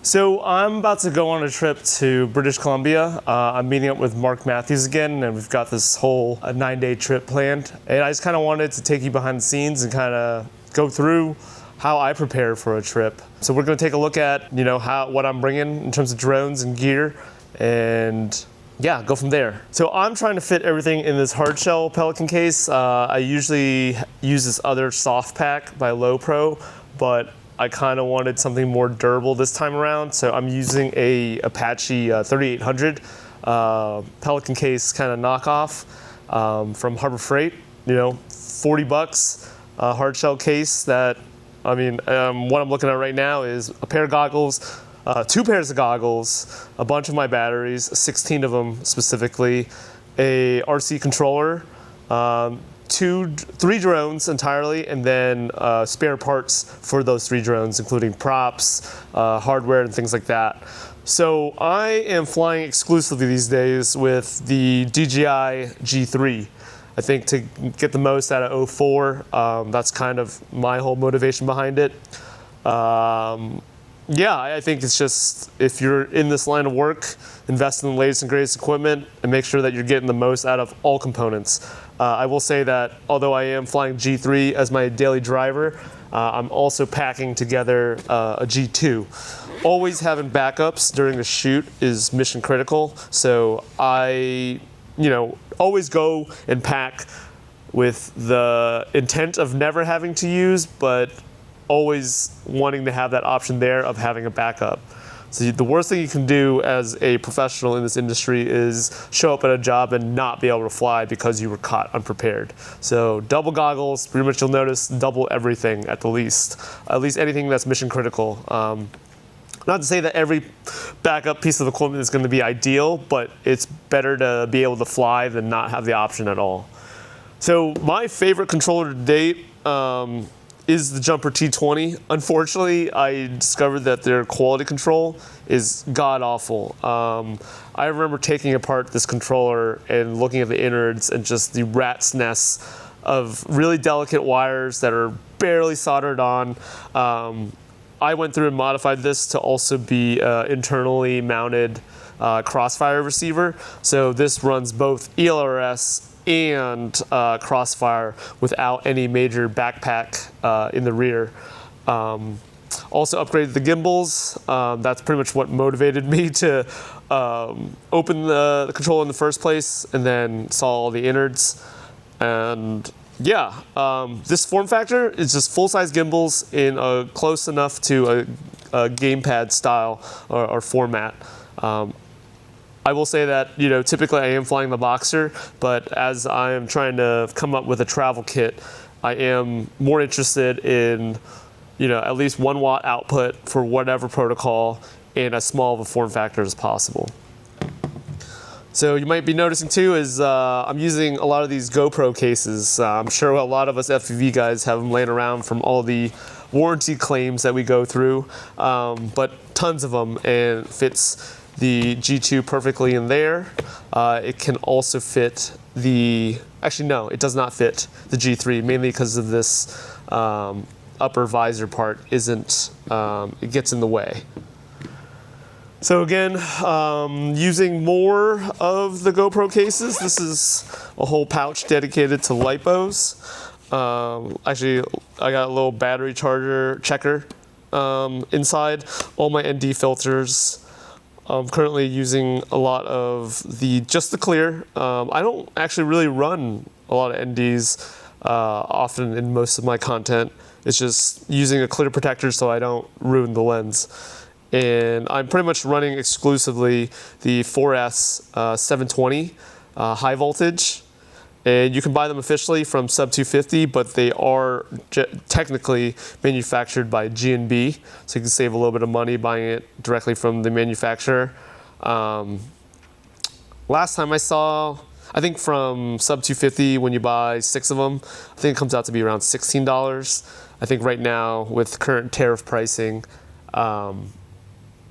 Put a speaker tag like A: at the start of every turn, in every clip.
A: So I'm about to go on a trip to British Columbia. I'm meeting up with Mark Matthews again, and we've got this whole 9-day trip planned. And I just kind of wanted to take you behind the scenes and kind of go through how I prepare for a trip. So we're going to take a look at, what I'm bringing in terms of drones and gear, and yeah, go from there. So I'm trying to fit everything in this hard shell Pelican case. I usually use this other soft pack by Low Pro, but I kind of wanted something more durable this time around, so I'm using a Apache 3800 Pelican case kind of knockoff from Harbor Freight. 40 bucks, hard shell case that, what I'm looking at right now is a pair of goggles, 2 pairs of goggles, a bunch of my batteries, 16 of them specifically, a RC controller, 3 drones entirely, and then spare parts for those 3 drones, including props, hardware, and things like that. So I am flying exclusively these days with the DJI G3. I think to get the most out of 04, that's kind of my whole motivation behind it. I think it's just, if you're in this line of work, invest in the latest and greatest equipment and make sure that you're getting the most out of all components. I will say that although I am flying G3 as my daily driver, I'm also packing together a G2. Always having backups during the shoot is mission critical, so I always go and pack with the intent of never having to use, but always wanting to have that option there of having a backup. So the worst thing you can do as a professional in this industry is show up at a job and not be able to fly because you were caught unprepared. So double goggles, pretty much you'll notice double everything at least anything that's mission critical. Not to say that every backup piece of equipment is going to be ideal, but it's better to be able to fly than not have the option at all. So my favorite controller to date is the Jumper T20. Unfortunately, I discovered that their quality control is god-awful. I remember taking apart this controller and looking at the innards and just the rat's nest of really delicate wires that are barely soldered on. I went through and modified this to also be internally mounted Crossfire receiver. So this runs both ELRS and Crossfire without any major backpack in the rear. Also upgraded the gimbals. That's pretty much what motivated me to open the controller in the first place, and then saw all the innards. And yeah, this form factor is just full-size gimbals in a close enough to a gamepad style or format. I will say that, typically I am flying the Boxer, but as I am trying to come up with a travel kit, I am more interested in, at least 1 watt output for whatever protocol and as small of a form factor as possible. So you might be noticing too is I'm using a lot of these GoPro cases. I'm sure a lot of us FPV guys have them laying around from all the warranty claims that we go through, but tons of them, and it fits the G2 perfectly in there. It can also fit actually no, it does not fit the G3, mainly because of this upper visor part it gets in the way. So again, using more of the GoPro cases. This is a whole pouch dedicated to lipos. Actually, I got a little battery charger checker inside, all my ND filters. I'm currently using a lot of just the clear. I don't actually really run a lot of NDs often in most of my content. It's just using a clear protector so I don't ruin the lens. And I'm pretty much running exclusively the 4S 720 high voltage. And you can buy them officially from Sub 250, but they are technically manufactured by G&B, so you can save a little bit of money buying it directly from the manufacturer. Last time I saw, I think from Sub 250, when you buy 6 of them, I think it comes out to be around $16. I think right now, with current tariff pricing,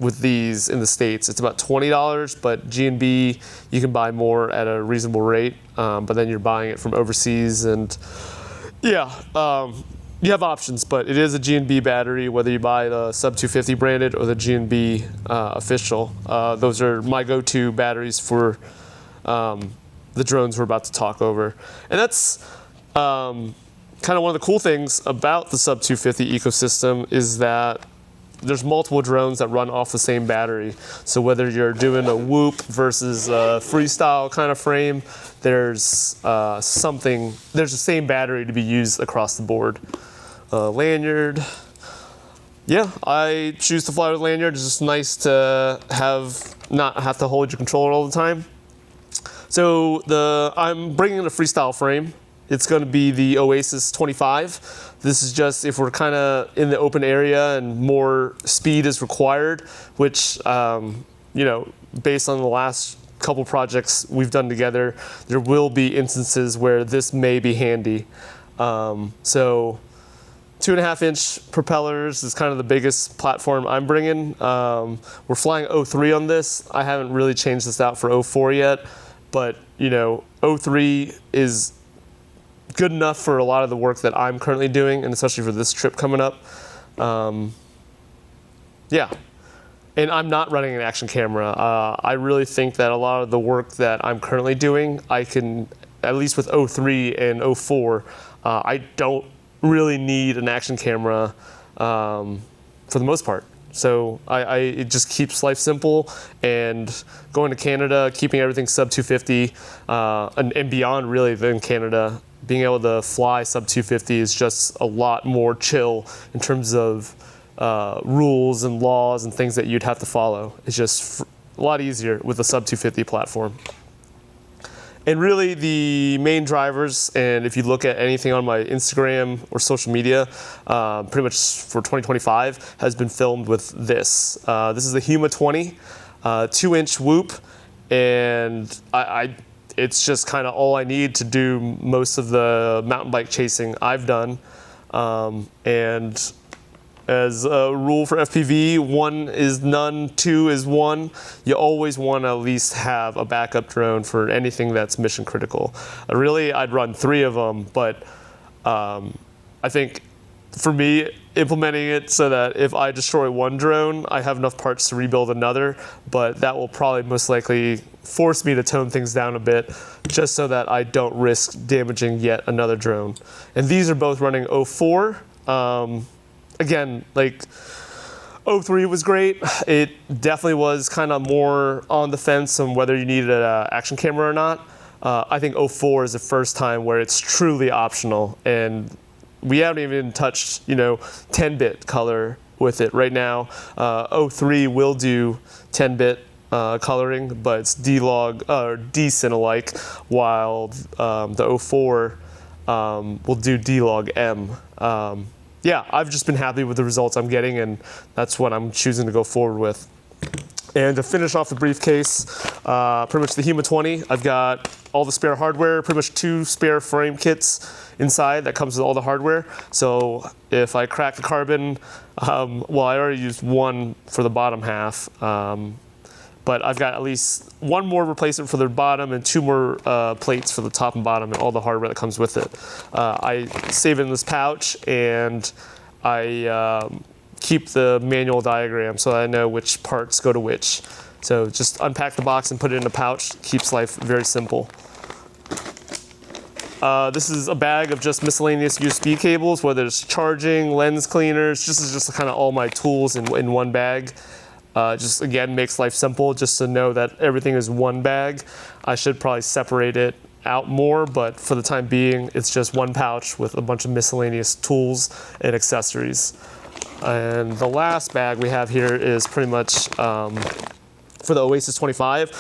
A: with these in the States, it's about $20, but G&B, you can buy more at a reasonable rate, but then you're buying it from overseas, and yeah, You have options, but it is a G&B battery, whether you buy the Sub 250 branded or the G&B official. Those are my go-to batteries for the drones we're about to talk over. And that's kind of one of the cool things about the Sub 250 ecosystem is that there's multiple drones that run off the same battery. So whether you're doing a whoop versus a freestyle kind of frame, there's the same battery to be used across the board. Lanyard. Yeah, I choose to fly with lanyard. It's just nice to not have to hold your controller all the time. So I'm bringing in a freestyle frame. It's going to be the Oasis 25. This is just if we're kind of in the open area and more speed is required, which, based on the last couple projects we've done together, there will be instances where this may be handy. So 2.5-inch propellers is kind of the biggest platform I'm bringing. We're flying 03 on this. I haven't really changed this out for 04 yet, but 03 is good enough for a lot of the work that I'm currently doing, and especially for this trip coming up. Yeah, and I'm not running an action camera. I really think that a lot of the work that I'm currently doing, I can, at least with 03 and 04, I don't really need an action camera for the most part. So it just keeps life simple, and going to Canada, keeping everything sub 250, and beyond really than Canada, being able to fly sub 250 is just a lot more chill in terms of rules and laws and things that you'd have to follow. It's just a lot easier with a sub 250 platform. And really the main drivers, and if you look at anything on my Instagram or social media, pretty much for 2025 has been filmed with this. This is the Huma 20, 2-inch whoop, and it's just kind of all I need to do most of the mountain bike chasing I've done. And as a rule for FPV, 1 is none, 2 is 1. You always want to at least have a backup drone for anything that's mission critical. Really, I'd run 3 of them, but I think for me, implementing it so that if I destroy 1 drone, I have enough parts to rebuild another, but that will probably most likely force me to tone things down a bit just so that I don't risk damaging yet another drone. And these are both running 04. Again, like 03 was great. It definitely was kind of more on the fence on whether you needed an action camera or not. I think 04 is the first time where it's truly optional, and we haven't even touched 10-bit color with it right now. 03 will do 10-bit coloring, but it's D-Log or D-Cine-alike, while the 04 will do D-Log M. Yeah, I've just been happy with the results I'm getting, and that's what I'm choosing to go forward with. And to finish off the briefcase, pretty much the Huma 20, I've got all the spare hardware, pretty much 2 spare frame kits inside that comes with all the hardware. So if I crack the carbon, well, I already used 1 for the bottom half, but I've got at least 1 more replacement for the bottom and 2 more plates for the top and bottom and all the hardware that comes with it. I save it in this pouch, and I keep the manual diagram so that I know which parts go to which. So just unpack the box and put it in a pouch. Keeps life very simple. This is a bag of just miscellaneous USB cables, whether it's charging, lens cleaners. This is just kind of all my tools in one bag. Just again makes life simple, just to know that everything is one bag. I should probably separate it out more, but for the time being, it's just 1 pouch with a bunch of miscellaneous tools and accessories. And the last bag we have here is pretty much for the Oasis 25.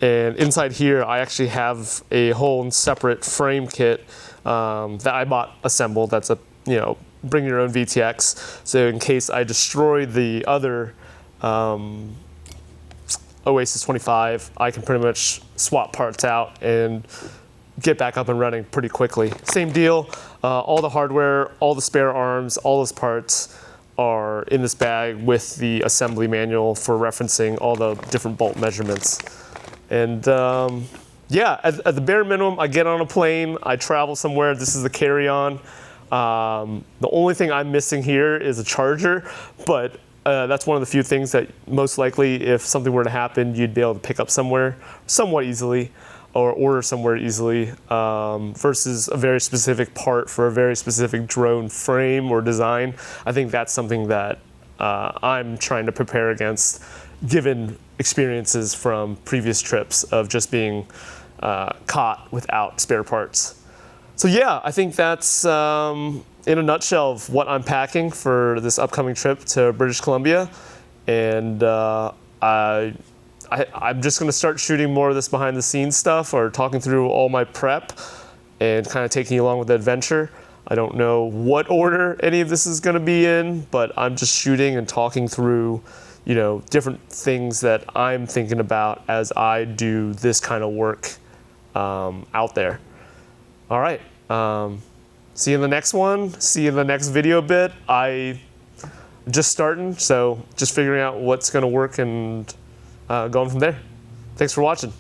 A: And inside here, I actually have a whole separate frame kit that I bought assembled. That's a, bring your own VTX. So in case I destroy the other Oasis 25, I can pretty much swap parts out and get back up and running pretty quickly. Same deal, all the hardware, all the spare arms, all those parts are in this bag with the assembly manual for referencing all the different bolt measurements. And yeah, at the bare minimum, I get on a plane, I travel somewhere, this is the carry-on. The only thing I'm missing here is a charger, but that's one of the few things that most likely, if something were to happen, you'd be able to pick up somewhere somewhat easily or order somewhere easily, versus a very specific part for a very specific drone frame or design. I think that's something that I'm trying to prepare against, given experiences from previous trips of just being caught without spare parts. So yeah, I think that's in a nutshell of what I'm packing for this upcoming trip to British Columbia. And I'm just gonna start shooting more of this behind the scenes stuff, or talking through all my prep and kind of taking you along with the adventure. I don't know what order any of this is gonna be in, but I'm just shooting and talking through, you know, different things that I'm thinking about as I do this kind of work out there. All right, see you in the next one. See you in the next video bit. I'm just starting, so just figuring out what's gonna work and going from there. Thanks for watching.